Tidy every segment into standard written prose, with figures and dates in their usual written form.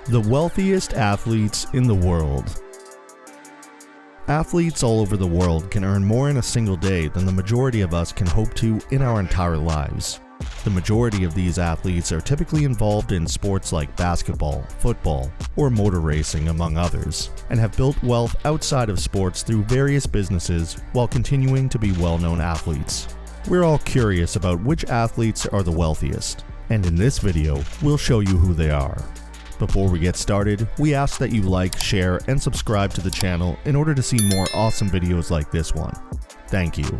The wealthiest athletes in the world. Athletes all over the world can earn more in a single day than the majority of us can hope to in our entire lives. The majority of these athletes are typically involved in sports like basketball, football, or motor racing, among others, and have built wealth outside of sports through various businesses while continuing to be well-known athletes. We're all curious about which athletes are the wealthiest, and in this video, we'll show you who they are. Before we get started, we ask that you like, share, and subscribe to the channel in order to see more awesome videos like this one. Thank you.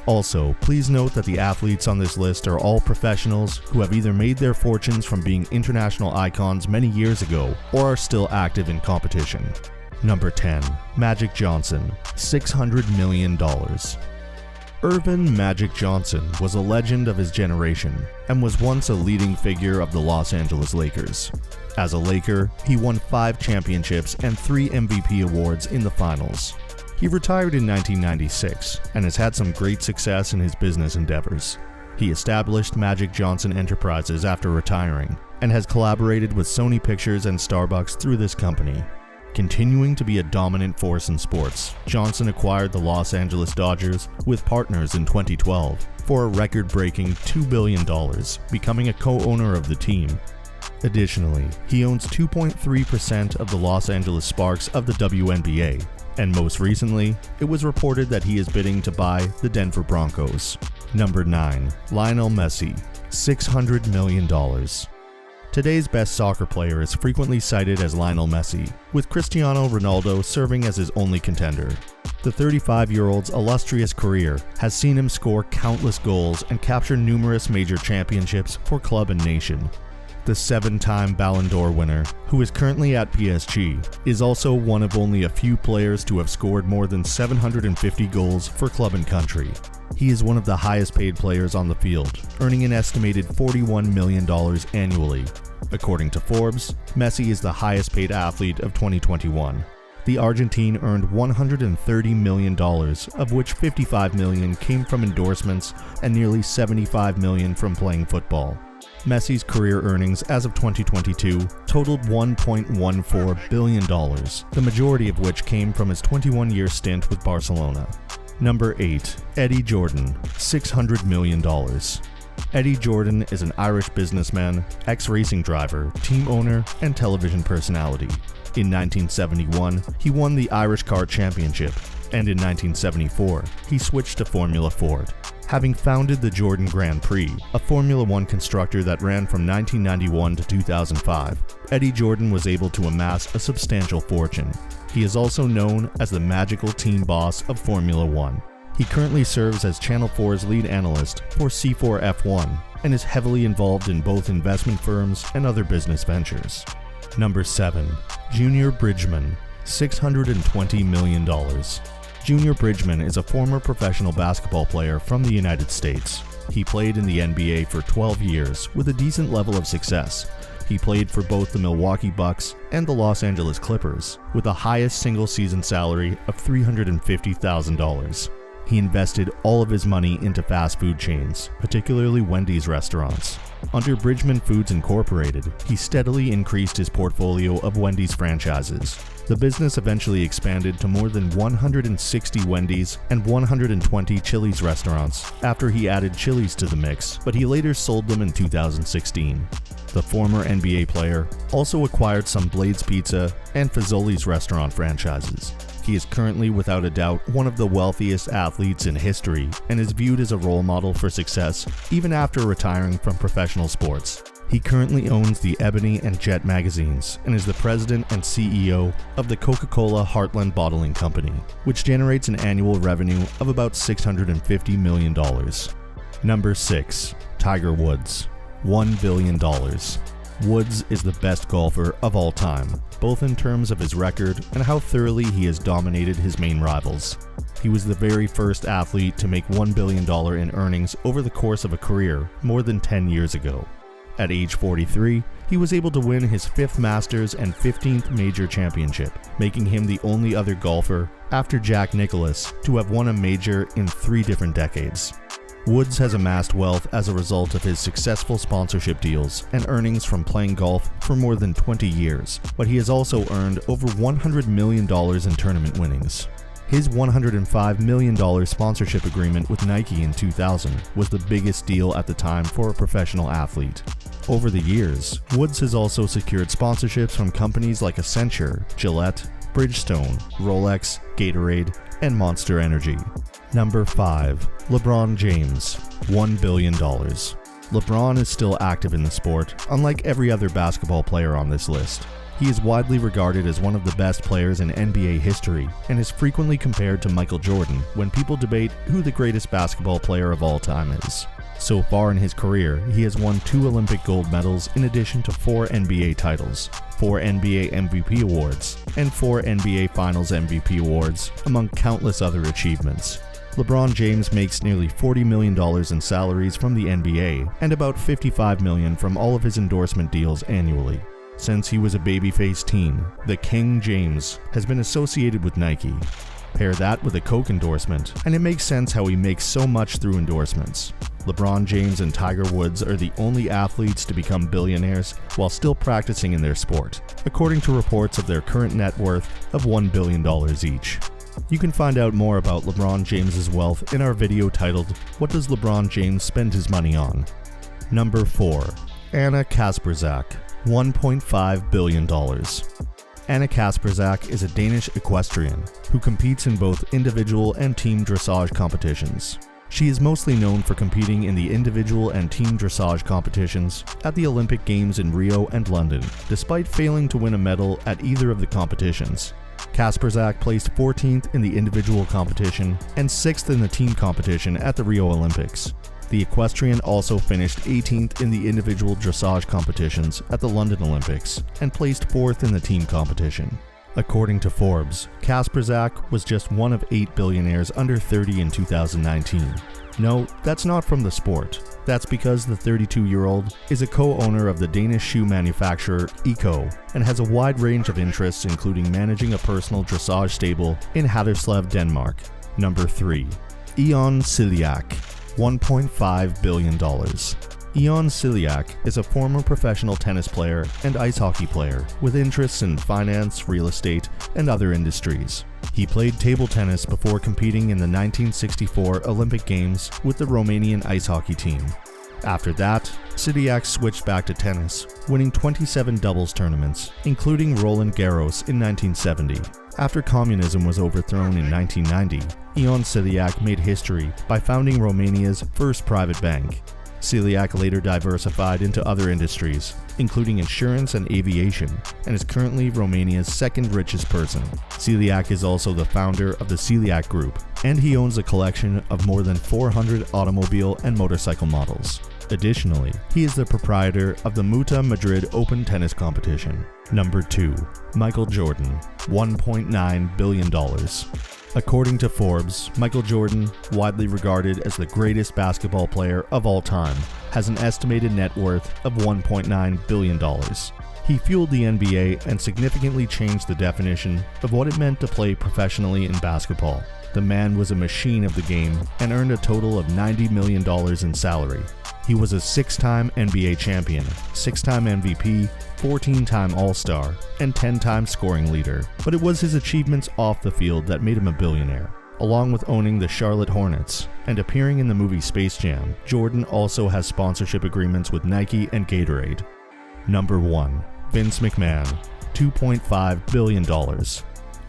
Also, please note that the athletes on this list are all professionals who have either made their fortunes from being international icons many years ago or are still active in competition. Number 10. Magic Johnson, $600 million. Earvin Magic Johnson was a legend of his generation and was once a leading figure of the Los Angeles Lakers. As a Laker, he won 5 championships and 3 MVP awards in the finals. He retired in 1996 and has had some great success in his business endeavors. He established Magic Johnson Enterprises after retiring and has collaborated with Sony Pictures and Starbucks through this company. Continuing to be a dominant force in sports, Johnson acquired the Los Angeles Dodgers with partners in 2012 for a record-breaking $2 billion, becoming a co-owner of the team. Additionally, he owns 2.3% of the Los Angeles Sparks of the WNBA, and most recently, it was reported that he is bidding to buy the Denver Broncos. Number 9. Lionel Messi, $600 million. Today's best soccer player is frequently cited as Lionel Messi, with Cristiano Ronaldo serving as his only contender. The 35-year-old's illustrious career has seen him score countless goals and capture numerous major championships for club and nation. The 7-time Ballon d'Or winner, who is currently at PSG, is also one of only a few players to have scored more than 750 goals for club and country. He is one of the highest paid players on the field, earning an estimated $41 million annually. According to Forbes, Messi is the highest paid athlete of 2021. The Argentine earned $130 million, of which $55 million came from endorsements and nearly $75 million from playing football. Messi's career earnings as of 2022 totaled $1.14 billion, the majority of which came from his 21-year stint with Barcelona. Number 8. Eddie Jordan, $600 million. Eddie Jordan is an Irish businessman, ex-racing driver, team owner, and television personality. In 1971, he won the Irish Car Championship, and in 1974, he switched to Formula Ford. Having founded the Jordan Grand Prix, a Formula One constructor that ran from 1991 to 2005, Eddie Jordan was able to amass a substantial fortune. He is also known as the magical team boss of Formula One. He currently serves as Channel 4's lead analyst for C4 F1 and is heavily involved in both investment firms and other business ventures. Number 7. Junior Bridgman, $620 million. Junior Bridgman is a former professional basketball player from the United States. He played in the NBA for 12 years with a decent level of success. He played for both the Milwaukee Bucks and the Los Angeles Clippers, with the highest single-season salary of $350,000. He invested all of his money into fast food chains, particularly Wendy's restaurants. Under Bridgman Foods Incorporated, he steadily increased his portfolio of Wendy's franchises. The business eventually expanded to more than 160 Wendy's and 120 Chili's restaurants after he added Chili's to the mix, but he later sold them in 2016. The former NBA player also acquired some Blade's Pizza and Fazoli's restaurant franchises. He is currently, without a doubt, one of the wealthiest athletes in history and is viewed as a role model for success even after retiring from professional sports. He currently owns the Ebony and Jet magazines and is the president and CEO of the Coca-Cola Heartland Bottling Company, which generates an annual revenue of about $650 million. Number 6. Tiger Woods, $1 billion. Woods is the best golfer of all time, both in terms of his record and how thoroughly he has dominated his main rivals. He was the very first athlete to make $1 billion in earnings over the course of a career more than 10 years ago. At age 43, he was able to win his 5th Masters and 15th major championship, making him the only other golfer, after Jack Nicklaus, to have won a major in 3 different decades. Woods has amassed wealth as a result of his successful sponsorship deals and earnings from playing golf for more than 20 years, but he has also earned over $100 million in tournament winnings. His $105 million sponsorship agreement with Nike in 2000 was the biggest deal at the time for a professional athlete. Over the years, Woods has also secured sponsorships from companies like Accenture, Gillette, Bridgestone, Rolex, Gatorade, and Monster Energy. Number 5. LeBron James, $1 billion. LeBron is still active in the sport, unlike every other basketball player on this list. He is widely regarded as one of the best players in NBA history and is frequently compared to Michael Jordan when people debate who the greatest basketball player of all time is. So far in his career, he has won 2 Olympic gold medals in addition to 4 NBA titles, 4 NBA MVP awards, and 4 NBA Finals MVP awards, among countless other achievements. LeBron James makes nearly $40 million in salaries from the NBA and about $55 million from all of his endorsement deals annually. Since he was a babyface teen, the King James has been associated with Nike. Pair that with a Coke endorsement, and it makes sense how he makes so much through endorsements. LeBron James and Tiger Woods are the only athletes to become billionaires while still practicing in their sport, according to reports of their current net worth of $1 billion each. You can find out more about LeBron James's wealth in our video titled, "What Does LeBron James Spend His Money On?" Number 4. Anna Kasprzak, $1.5 billion. Anna Kasprzak is a Danish equestrian who competes in both individual and team dressage competitions. She is mostly known for competing in the individual and team dressage competitions at the Olympic Games in Rio and London, despite failing to win a medal at either of the competitions. Kasprzak placed 14th in the individual competition and 6th in the team competition at the Rio Olympics. The equestrian also finished 18th in the individual dressage competitions at the London Olympics and placed 4th in the team competition. According to Forbes, Kasprzak was just one of 8 billionaires under 30 in 2019. No, that's not from the sport. That's because the 32-year-old is a co-owner of the Danish shoe manufacturer ECO and has a wide range of interests, including managing a personal dressage stable in Haderslev, Denmark. Number 3. Ion Ciliac, $1.5 billion. Ion Ciliac is a former professional tennis player and ice hockey player with interests in finance, real estate, and other industries. He played table tennis before competing in the 1964 Olympic Games with the Romanian ice hockey team. After that, Ciliac switched back to tennis, winning 27 doubles tournaments, including Roland Garros in 1970. After communism was overthrown in 1990, Ion Ciliac made history by founding Romania's first private bank. Ciliac later diversified into other industries, including insurance and aviation, and is currently Romania's second richest person. Ciliac is also the founder of the Ciliac Group, and he owns a collection of more than 400 automobile and motorcycle models. Additionally, he is the proprietor of the Muta Madrid Open tennis competition. Number 2. Michael Jordan, $1.9 billion. According to Forbes, Michael Jordan, widely regarded as the greatest basketball player of all time, has an estimated net worth of $1.9 billion. He fueled the NBA and significantly changed the definition of what it meant to play professionally in basketball. The man was a machine of the game and earned a total of $90 million in salary. He was a 6-time NBA champion, 6-time MVP, 14-time All-Star, and 10-time scoring leader. But it was his achievements off the field that made him a billionaire. Along with owning the Charlotte Hornets and appearing in the movie Space Jam, Jordan also has sponsorship agreements with Nike and Gatorade. Number 1. Vince McMahon, $2.5 billion.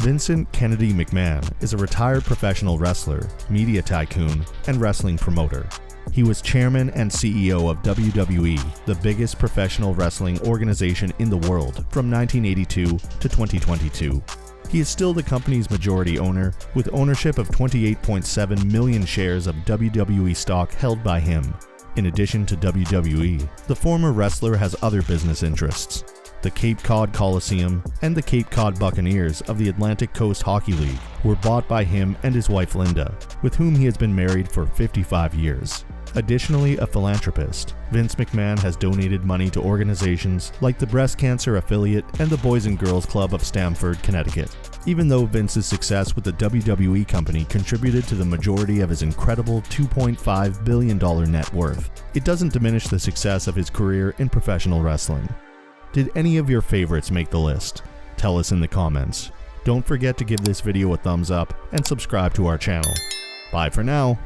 Vincent Kennedy McMahon is a retired professional wrestler, media tycoon, and wrestling promoter. He was chairman and CEO of WWE, the biggest professional wrestling organization in the world, from 1982 to 2022. He is still the company's majority owner, with ownership of 28.7 million shares of WWE stock held by him. In addition to WWE, the former wrestler has other business interests. The Cape Cod Coliseum and the Cape Cod Buccaneers of the Atlantic Coast Hockey League were bought by him and his wife Linda, with whom he has been married for 55 years. Additionally, a philanthropist, Vince McMahon has donated money to organizations like the Breast Cancer Affiliate and the Boys and Girls Club of Stamford, Connecticut. Even though Vince's success with the WWE company contributed to the majority of his incredible $2.5 billion net worth, it doesn't diminish the success of his career in professional wrestling. Did any of your favorites make the list? Tell us in the comments. Don't forget to give this video a thumbs up and subscribe to our channel. Bye for now.